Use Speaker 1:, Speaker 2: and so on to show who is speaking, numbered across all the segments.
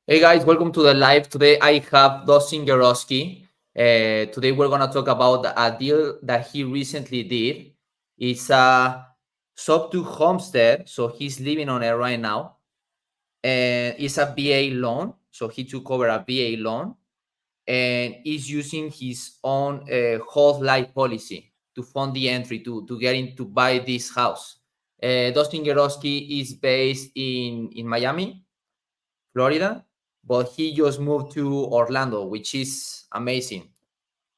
Speaker 1: Hey guys, welcome to the live. Today I have Dustin Geroski. Today we're gonna talk about a deal that he recently did. It's a Subto homestead, so he's living on it right now, and it's a VA loan. So he took over a VA loan and is using his own whole life policy to fund the entry to get in to buy this house. Dustin Geroski is based in Miami, Florida, but he just moved to Orlando, which is amazing.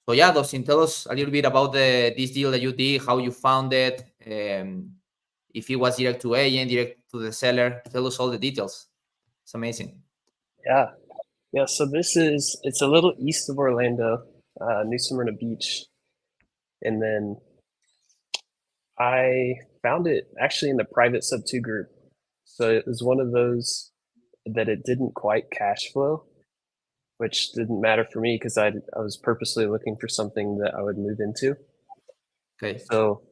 Speaker 1: So yeah, Dustin, tell us a little bit about this deal that you did, how you found it, if it was direct to agent, direct to the seller. Tell us all the details. It's amazing.
Speaker 2: Yeah, yeah. So it's a little east of Orlando, New Smyrna Beach, and then I found it actually in the private Subto group. So it was one of those that it didn't quite cash flow, which didn't matter for me because I was purposely looking for something that I would move into.
Speaker 1: Okay.
Speaker 2: So,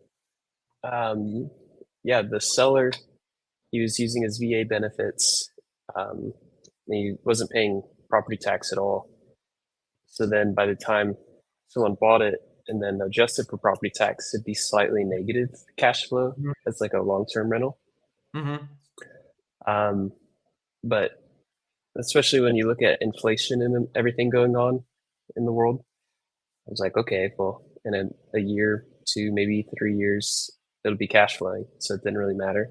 Speaker 2: um, yeah, the seller, he was using his VA benefits. Um, he wasn't paying property tax at all. So then by the time someone bought it and then adjusted for property tax, it'd be slightly negative cash flow as like a long-term rental.
Speaker 1: Mm-hmm.
Speaker 2: Um, but especially when you look at inflation and everything going on in the world, I was like, okay, well, in a year, 2, maybe 3 years, it'll be cash flowing. So it didn't really matter.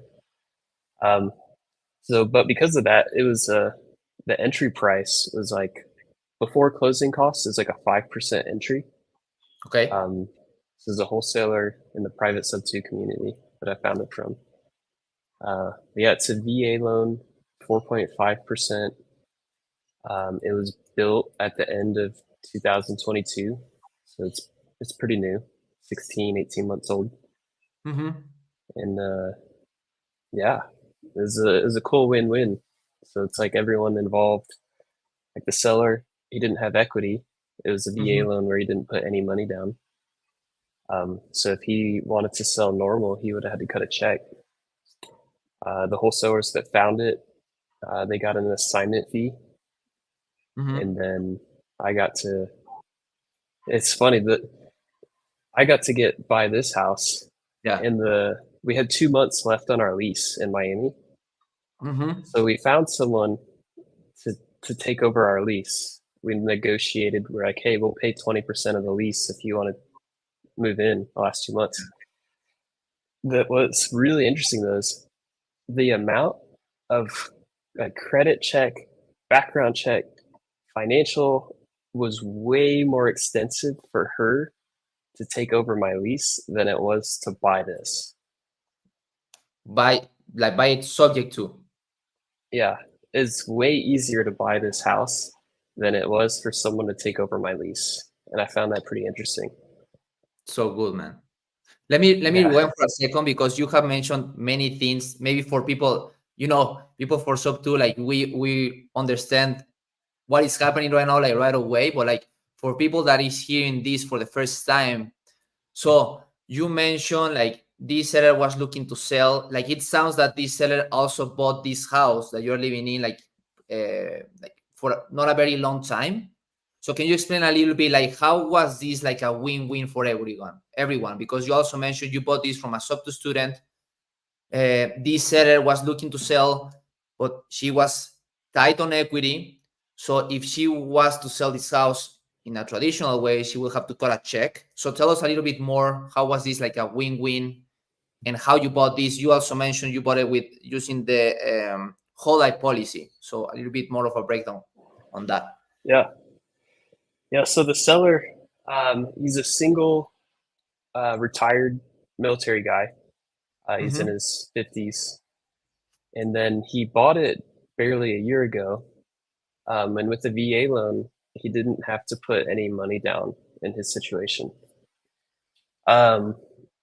Speaker 2: Um, but because of that, it was the entry price was like before closing costs is like a 5% entry.
Speaker 1: Okay.
Speaker 2: This is a wholesaler in the private Subto community that I found it from. Yeah, it's a VA loan, 4.5%. It was built at the end of 2022, so it's pretty new, 16, 18 months old.
Speaker 1: Mm-hmm.
Speaker 2: And yeah, it was a cool win-win. So it's like everyone involved, like the seller, he didn't have equity. It was a
Speaker 1: Mm-hmm.
Speaker 2: VA loan where he didn't put any money down. So if he wanted to sell normal, he would have had to cut a check. The wholesalers that found it, they got an assignment fee,
Speaker 1: Mm-hmm.
Speaker 2: and then I got to. It's funny that I got to get buy this house,
Speaker 1: Yeah.
Speaker 2: and we had 2 months left on our lease in Miami,
Speaker 1: Mm-hmm.
Speaker 2: so we found someone to to take over our lease. We negotiated. We're like, hey, we'll pay 20% of the lease if you want to move in the last 2 months. That what's really interesting though is the amount of a credit check, background check, financial was way more extensive for her to take over my lease than it was to buy this.
Speaker 1: Buy it subject to.
Speaker 2: Yeah, it's way easier to buy this house than it was for someone to take over my lease. And I found that pretty interesting.
Speaker 1: So good, man. Let me
Speaker 2: Yeah.
Speaker 1: rewind for a second because you have mentioned many things. Maybe for people, people for sub too, like we understand what is happening right now, like right away. But like for people that is hearing this for the first time, so you mentioned like this seller was looking to sell. Like it sounds that this seller also bought this house that you're living in, like for not a very long time. So can you explain a little bit like how was this like a win-win for everyone? Everyone, because you also mentioned you bought this from a Subto student. This seller was looking to sell, but she was tight on equity. So if she was to sell this house in a traditional way, she will have to cut a check. So tell us a little bit more. How was this like a win-win, and how you bought this? You also mentioned you bought it with using the whole life policy. So a little bit more of a breakdown on that.
Speaker 2: Yeah. Yeah. So the seller, he's a single retired military guy. He's in
Speaker 1: Mm-hmm.
Speaker 2: his 50s. And then he bought it barely a year ago. And with the VA loan, he didn't have to put any money down in his situation. Um,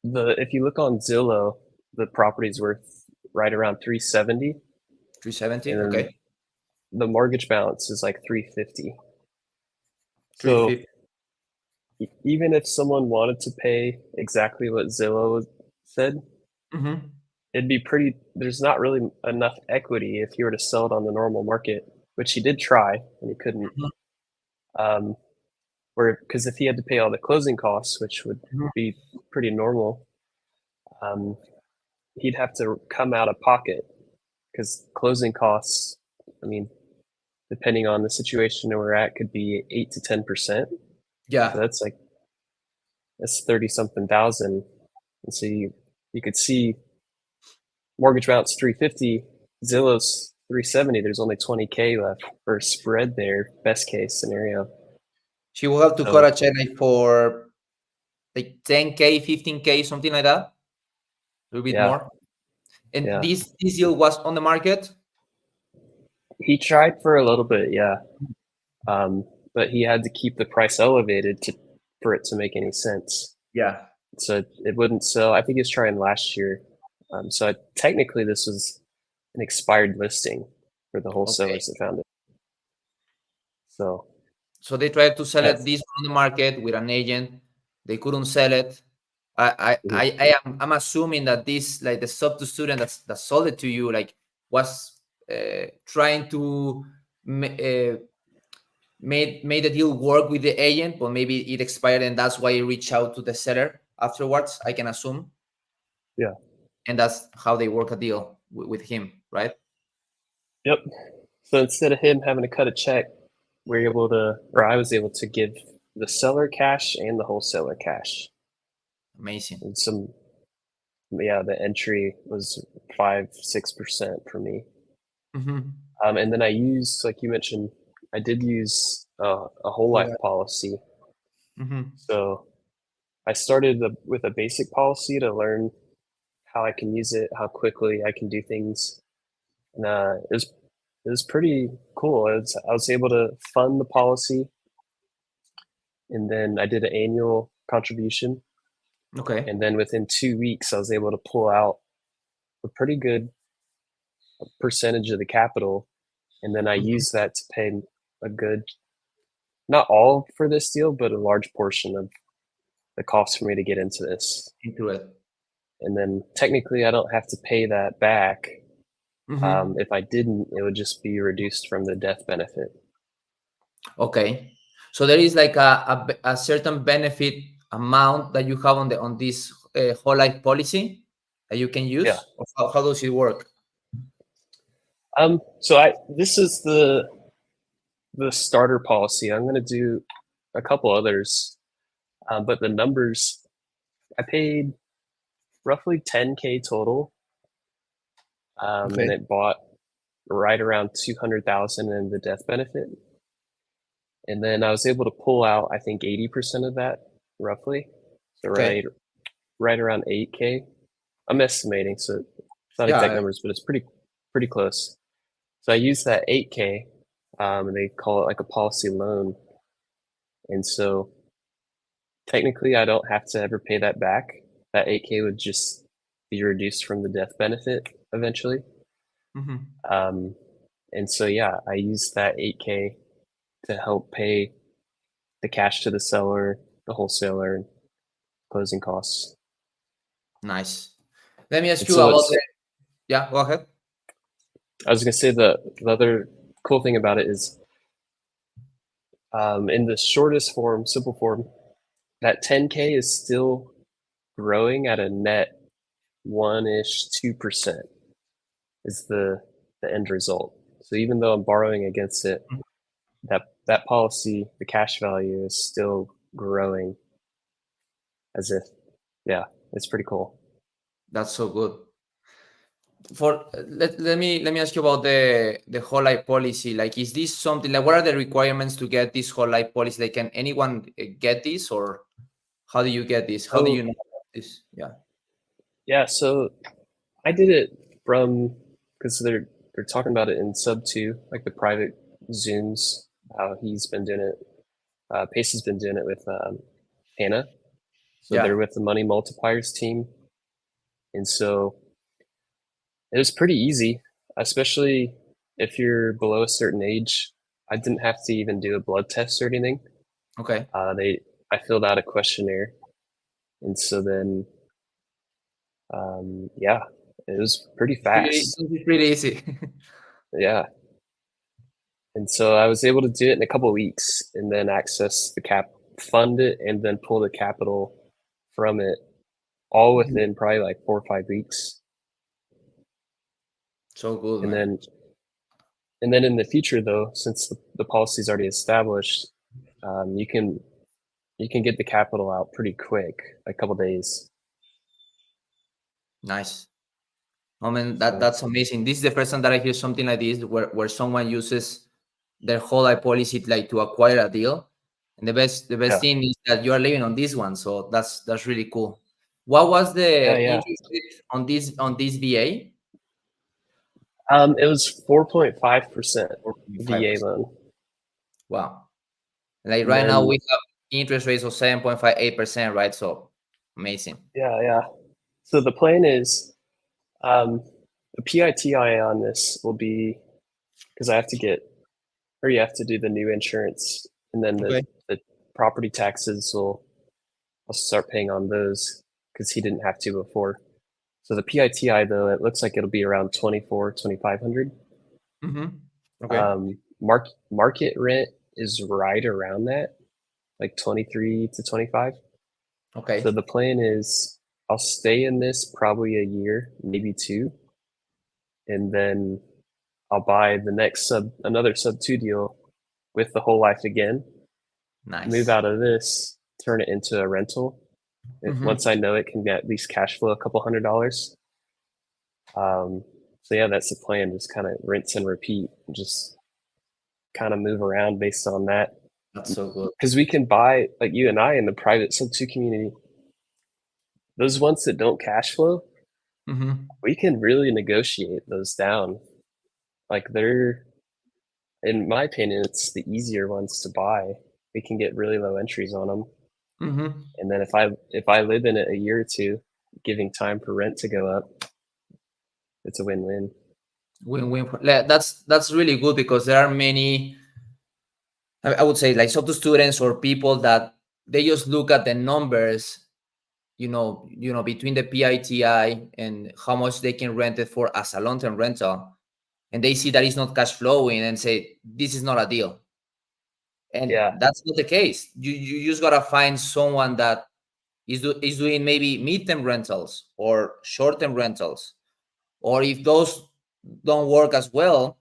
Speaker 2: the if you look on Zillow, the property's worth right around 370,
Speaker 1: 370.
Speaker 2: and then
Speaker 1: Okay.
Speaker 2: the mortgage balance is like 350. So
Speaker 1: 350.
Speaker 2: even if someone wanted to pay exactly what Zillow said,
Speaker 1: Mm-hmm.
Speaker 2: it'd be pretty. There's not really enough equity if you were to sell it on the normal market. which he did try and he couldn't.
Speaker 1: Mhm,
Speaker 2: Um, where because if he had to pay all the closing costs, which would
Speaker 1: mhm.
Speaker 2: be pretty normal, um, he'd have to come out of pocket because closing costs. I mean, depending on the situation that we're at, could be 8 to 10%. So
Speaker 1: Yeah,
Speaker 2: that's 30 something thousand. And so you could see mortgage balance 350, Zillow's 370. There's only 20K left for a spread there, best case scenario.
Speaker 1: she will have to cut
Speaker 2: So
Speaker 1: a check like for like 10K, 15K, something like that, a little bit
Speaker 2: yeah,
Speaker 1: more. And
Speaker 2: yeah.
Speaker 1: this deal was on the market.
Speaker 2: He tried for a little bit, yeah. Um, but he had to keep the price elevated for it to make any sense.
Speaker 1: Yeah.
Speaker 2: So it wouldn't sell. I think he was trying last year. Technically, this was an expired listing for the
Speaker 1: Okay.
Speaker 2: wholesalers that found it. So
Speaker 1: So they tried to sell it
Speaker 2: that's
Speaker 1: this on the market with an agent. They couldn't sell it.
Speaker 2: mhm,
Speaker 1: I'm assuming that this like the Subto student that sold it to you like was trying to made the deal work with the agent, but maybe it expired and that's why he reached out to the seller afterwards. I can assume,
Speaker 2: yeah,
Speaker 1: and that's how they work a deal with him, right?
Speaker 2: yep. So instead of him having to cut a check, I was able to give the seller cash and the wholesaler cash.
Speaker 1: Amazing.
Speaker 2: And yeah, the entry was 5-6% for me.
Speaker 1: Mm-hmm.
Speaker 2: And then I used, like you mentioned, I did use a whole
Speaker 1: Whole
Speaker 2: life
Speaker 1: life.
Speaker 2: policy.
Speaker 1: Mm-hmm.
Speaker 2: So I started with a basic policy to learn how I can use it, how quickly I can do things, and it was pretty cool. I was able to fund the policy, and then I did an annual contribution,
Speaker 1: Okay.
Speaker 2: and then within 2 weeks, I was able to pull out a pretty good percentage of the capital, and then I
Speaker 1: Mhm.
Speaker 2: used that to pay a good, not all for this deal, but a large portion of the cost for me to get into this.
Speaker 1: Into it.
Speaker 2: And then technically, I don't have to pay that back.
Speaker 1: Mm-hmm.
Speaker 2: If I didn't, it would just be reduced from the death benefit.
Speaker 1: Okay. So there is like a certain benefit amount that you have on this whole life policy that you can
Speaker 2: Yeah.
Speaker 1: use, or how does it work?
Speaker 2: This is the starter policy. I'm going to do a couple others, but the numbers I paid roughly 10K total, and
Speaker 1: Okay.
Speaker 2: it bought right around 200,000 in the death benefit. And then I was able to pull out, I think, 80% of that, roughly. So
Speaker 1: Okay.
Speaker 2: right around 8K. I'm estimating, so it's not exact
Speaker 1: Yeah.
Speaker 2: numbers, but it's pretty close. So I used that 8K, and they call it like a policy loan. And so technically, I don't have to ever pay that back. That 8K would just be reduced from the death benefit eventually.
Speaker 1: Mm-hmm.
Speaker 2: Um, and so, yeah, I used that 8K to help pay the cash to the seller, the wholesaler, and closing costs.
Speaker 1: Nice. Let me ask
Speaker 2: And
Speaker 1: you
Speaker 2: so
Speaker 1: about the. Yeah. Go ahead.
Speaker 2: I was going to say the other cool thing about it is in the shortest form, simple form, that 10K is still growing at a net 1-ish, 2% is the end result. So even though I'm borrowing against it, that policy, the cash value is still growing as if, yeah, it's pretty cool.
Speaker 1: That's so good. For let me ask you about the whole life policy. Like, is this something like what are the requirements to get this whole life policy? Like, can anyone get this, or how do you get this? How do
Speaker 2: Oh,
Speaker 1: you know this? Yeah.
Speaker 2: yeah. So I did it from because they're talking about it in Subto, like the private Zooms. How he's been doing it. Pace has been doing it with Hannah. So they're
Speaker 1: Yeah.
Speaker 2: with the Money Multipliers team, and so it was pretty easy, especially if you're below a certain age. I didn't have to even do a blood test or anything.
Speaker 1: Okay.
Speaker 2: They I filled out a questionnaire, and so then yeah, it was pretty
Speaker 1: Pretty,
Speaker 2: fast.
Speaker 1: pretty easy.
Speaker 2: Yeah, And so I was able to do it in a couple of weeks and then access the fund it, and then pull the capital from it all
Speaker 1: Mhm.
Speaker 2: within probably like 4 or 5 weeks.
Speaker 1: So good,
Speaker 2: And
Speaker 1: man.
Speaker 2: then in the future though, since the policy is already established, you can get the capital out pretty quick, a couple days.
Speaker 1: Nice. I mean,
Speaker 2: So
Speaker 1: that's amazing. This is the first time that I hear something like this, where someone uses their whole life policy like to acquire a deal. And the best
Speaker 2: yeah,
Speaker 1: thing is that you are living on this one. So that's really cool. What was
Speaker 2: yeah,
Speaker 1: the
Speaker 2: yeah.
Speaker 1: interest rate on this VA?
Speaker 2: It was 4.5% VA
Speaker 1: 4.5%.
Speaker 2: loan.
Speaker 1: Wow. Like
Speaker 2: And
Speaker 1: right now
Speaker 2: then
Speaker 1: we have interest rates of 7.58%, right? So amazing.
Speaker 2: yeah, yeah. So the plan is the PITI on this will be, because I have to get, or you have to do the new insurance, and then
Speaker 1: Okay.
Speaker 2: the property taxes I'll start paying on those because he didn't have to before. So the PITI though, it looks like it'll be around 2,500.
Speaker 1: Mm-hmm. Okay.
Speaker 2: Market rent is right around that, like 23 to 25. So
Speaker 1: Okay.
Speaker 2: the plan is I'll stay in this probably a year, maybe two, and then I'll buy the next another sub two deal with the whole life again, move
Speaker 1: Nice.
Speaker 2: out of this, turn it into a rental.
Speaker 1: Mm-hmm.
Speaker 2: Once I know it can at least cash flow a couple $100. So yeah, that's the plan. Just kind of rinse and repeat, and just kind of move around based on that.
Speaker 1: That's so good.
Speaker 2: Because we can buy, like you and I in the private sub two community, those ones that don't cash flow,
Speaker 1: Mm-hmm.
Speaker 2: we can really negotiate those down. Like they're, in my opinion, it's the easier ones to buy. We can get really low entries on them,
Speaker 1: Mm-hmm.
Speaker 2: and then if I live in it a year or two, giving time for rent to go up, it's a win-win.
Speaker 1: Win-win. That's really good because there are many. I would say like Subto students or people that they just look at the numbers, between the PITI and how much they can rent it for as a long-term rental, and they see that it's not cash flowing and say this is not a deal. And
Speaker 2: Yeah,
Speaker 1: that's not the case. You just gotta find someone that is doing maybe mid-term rentals or short-term rentals, or if those don't work as well,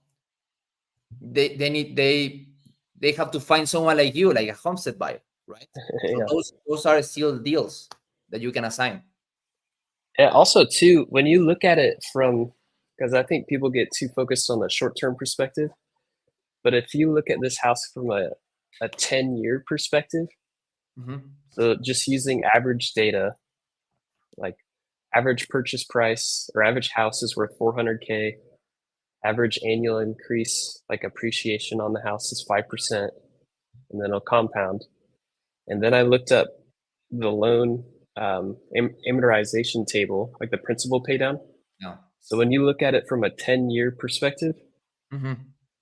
Speaker 1: they have to find someone like you, like a homestead buyer, right? So
Speaker 2: yeah.
Speaker 1: those are still deals that you can assign.
Speaker 2: And also too, when you look at it from, because I think people get too focused on the short-term perspective, but if you look at this house from a 10-year perspective,
Speaker 1: Hmm.
Speaker 2: so just using average data, like average purchase price or average house is worth 400K, average annual increase, like appreciation on the house is 5%, and then it'll compound. And then I looked up the loan amortization table, like the principal pay down.
Speaker 1: Yeah.
Speaker 2: So when you look at it from a 10-year perspective,
Speaker 1: Hmm.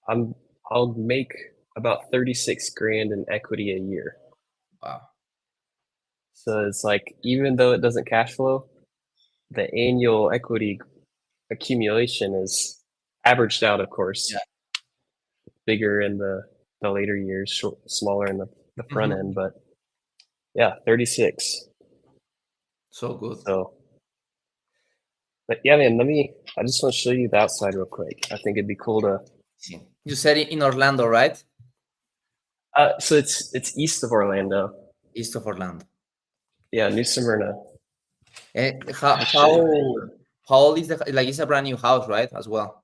Speaker 2: I'm I'll make about 36 grand in equity a year.
Speaker 1: Wow.
Speaker 2: So it's like even though it doesn't cash flow, the annual equity accumulation is averaged out, of
Speaker 1: Yeah.
Speaker 2: course, bigger in the later years, smaller in the front
Speaker 1: Hmm.
Speaker 2: end, but yeah, 36.
Speaker 1: So good.
Speaker 2: So, but yeah, man, I just want to show you the outside real quick. I think it'd be cool to,
Speaker 1: See. You said it in Orlando, right?
Speaker 2: so it's east of Orlando.
Speaker 1: East of Orlando.
Speaker 2: Yeah, New Smyrna.
Speaker 1: And
Speaker 2: I'll
Speaker 1: how
Speaker 2: show
Speaker 1: how
Speaker 2: you.
Speaker 1: how old is the, like, it's a brand new house, right? As well.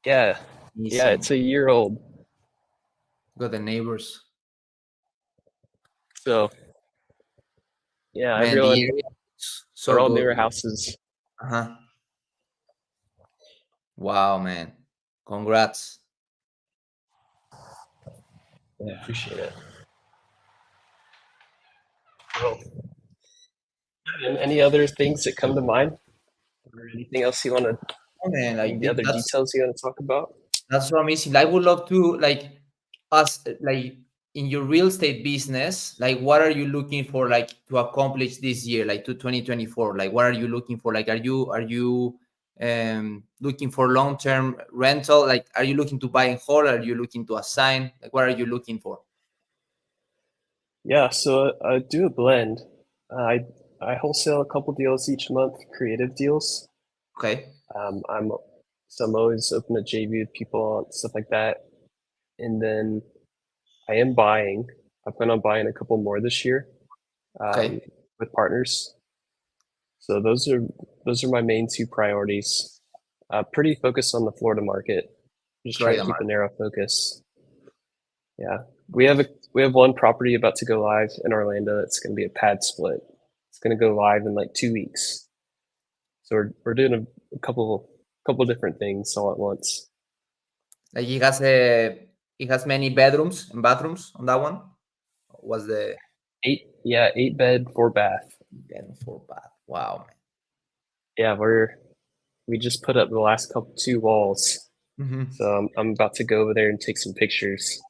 Speaker 2: Yeah, yeah,
Speaker 1: Amazing.
Speaker 2: it's a year old.
Speaker 1: Got the neighbors.
Speaker 2: So yeah,
Speaker 1: Man, the
Speaker 2: everyone,
Speaker 1: area is
Speaker 2: they're
Speaker 1: so
Speaker 2: all
Speaker 1: good.
Speaker 2: newer houses.
Speaker 1: Uh-huh. Wow, man. Congrats.
Speaker 2: Yeah, appreciate it. Well, and any other things that come to mind, or anything else you want to,
Speaker 1: Oh, man, like
Speaker 2: any other
Speaker 1: that's
Speaker 2: details you want to talk about?
Speaker 1: that's so amazing. I would love to, like, us, like, in your real estate business, like what are you looking for, like, to accomplish this year, like to 2024? Like what are you looking for? Like are you looking for long-term rental? Like, are you looking to buy and hold? Are you looking to assign? Like, what are you looking for?
Speaker 2: Yeah, so I do a blend. I wholesale a couple deals each month, creative deals.
Speaker 1: Okay.
Speaker 2: I'm so I'm always open to JV with people and stuff like that. And then I am buying. I plan on buying a couple more this year
Speaker 1: Okay.
Speaker 2: with partners. So those are my main two priorities. Pretty focused on the Florida market. Just trying to
Speaker 1: Florida
Speaker 2: keep a
Speaker 1: market.
Speaker 2: narrow focus. Yeah, we have one property about to go live in Orlando. It's going to be a pad split. It's going to go live in like 2 weeks. So we're doing a couple different things all at once.
Speaker 1: Like, he has many bedrooms and bathrooms on that one. Was the
Speaker 2: 8 bed, 4 bath.
Speaker 1: bedroom for bath? Wow,
Speaker 2: Yeah, we just put up the last couple 2 walls.
Speaker 1: man.
Speaker 2: So I'm about to go over there and take some pictures.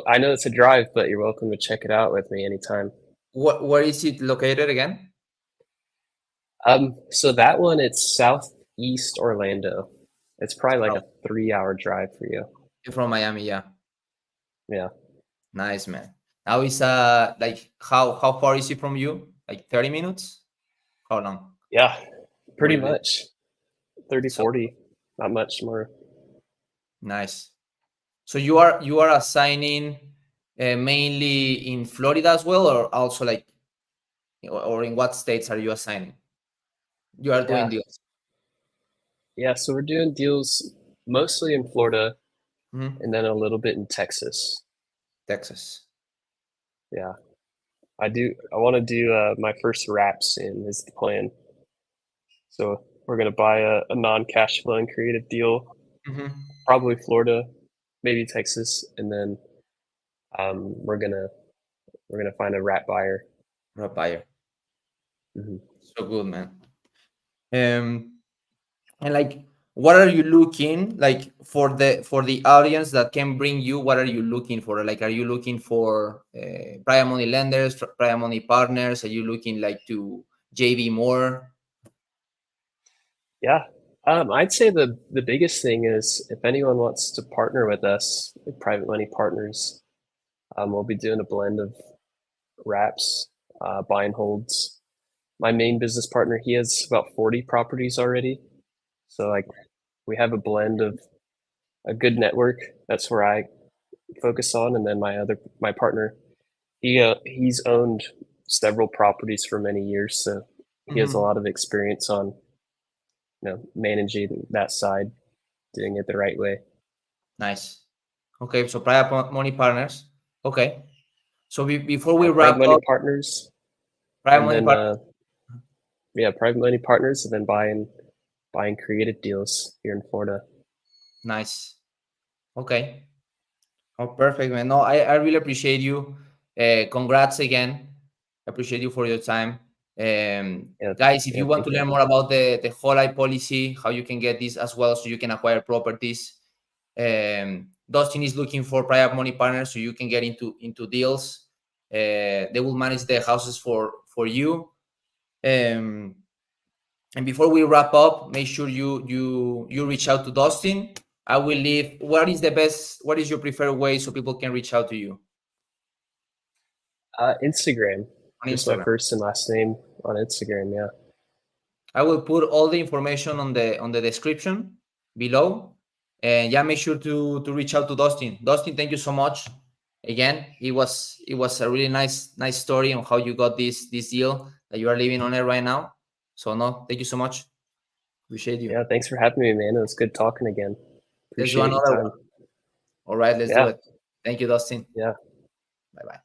Speaker 2: I know it's a drive, but you're welcome to check it out with me anytime.
Speaker 1: Where is it located again?
Speaker 2: So that one, it's southeast Orlando. It's probably like
Speaker 1: Oh,
Speaker 2: a 3 hour drive for you.
Speaker 1: you're from Miami, yeah.
Speaker 2: Yeah.
Speaker 1: Nice, man. Now is like, how far is it from you? Like 30 minutes? How long?
Speaker 2: Yeah,
Speaker 1: Where
Speaker 2: pretty
Speaker 1: you live?
Speaker 2: much 30,
Speaker 1: So
Speaker 2: 40, not much more.
Speaker 1: nice. So you are assigning mainly in Florida as well, or also like, or in what states are you assigning? You are doing
Speaker 2: Yeah.
Speaker 1: deals.
Speaker 2: Yeah. So we're doing deals mostly in Florida
Speaker 1: Mhm.
Speaker 2: and then a little bit in Texas.
Speaker 1: Texas.
Speaker 2: Yeah. I want to do my first wrap soon is the plan. So we're going to buy a non-cash flowing creative deal,
Speaker 1: Mm-hmm.
Speaker 2: probably Florida, maybe Texas, and then we're gonna find a wrap buyer.
Speaker 1: For a buyer.
Speaker 2: Hmm.
Speaker 1: So good, man. Um, and like, what are you looking like for the audience that can bring you? What are you looking for? Like, are you looking for private money lenders, private money partners? Are you looking like to JV more?
Speaker 2: Yeah. I'd say the biggest thing is if anyone wants to partner with us, with private money partners, we'll be doing a blend of wraps, buy and holds. My main business partner, he has about 40 properties already. So like we have a blend of a good network. That's where I focus on, and then my partner, he's owned several properties for many years, so he has a
Speaker 1: Hmm.
Speaker 2: lot of experience on managing that side, doing it the right way.
Speaker 1: Nice. Okay, so private money partners. Okay. So before we
Speaker 2: Private
Speaker 1: wrap
Speaker 2: money
Speaker 1: up,
Speaker 2: partners,
Speaker 1: private
Speaker 2: and
Speaker 1: money
Speaker 2: then
Speaker 1: partners.
Speaker 2: yeah, private money partners, and then buying creative deals here in Florida.
Speaker 1: Nice. Okay. Oh, perfect, man. No, I really appreciate you. Congrats again. I appreciate you for your time.
Speaker 2: Yeah,
Speaker 1: Guys, if
Speaker 2: yeah,
Speaker 1: you want to
Speaker 2: thank you.
Speaker 1: learn more about the whole eye policy, how you can get this as well so you can acquire properties, Dustin is looking for private money partners so you can get into deals. They will manage the houses for you. Um, and before we wrap up, make sure you reach out to Dustin. I will leave. What is your preferred way so people can reach out to you
Speaker 2: Instagram,
Speaker 1: on
Speaker 2: just my
Speaker 1: Instagram?
Speaker 2: first and last name on Instagram. Yeah,
Speaker 1: I will put all the information on the description below, and yeah, make sure to reach out to Dustin. Dustin, thank you so much. Again, it was a really nice story on how you got this deal that you are living on it right now. So no, thank you so much. Appreciate you.
Speaker 2: yeah. Thanks for having me, man. It was good talking again.
Speaker 1: Let's do
Speaker 2: Appreciate your
Speaker 1: another
Speaker 2: time.
Speaker 1: one. All right, let's do
Speaker 2: Yeah,
Speaker 1: it. Thank you, Dustin.
Speaker 2: yeah.
Speaker 1: Bye bye.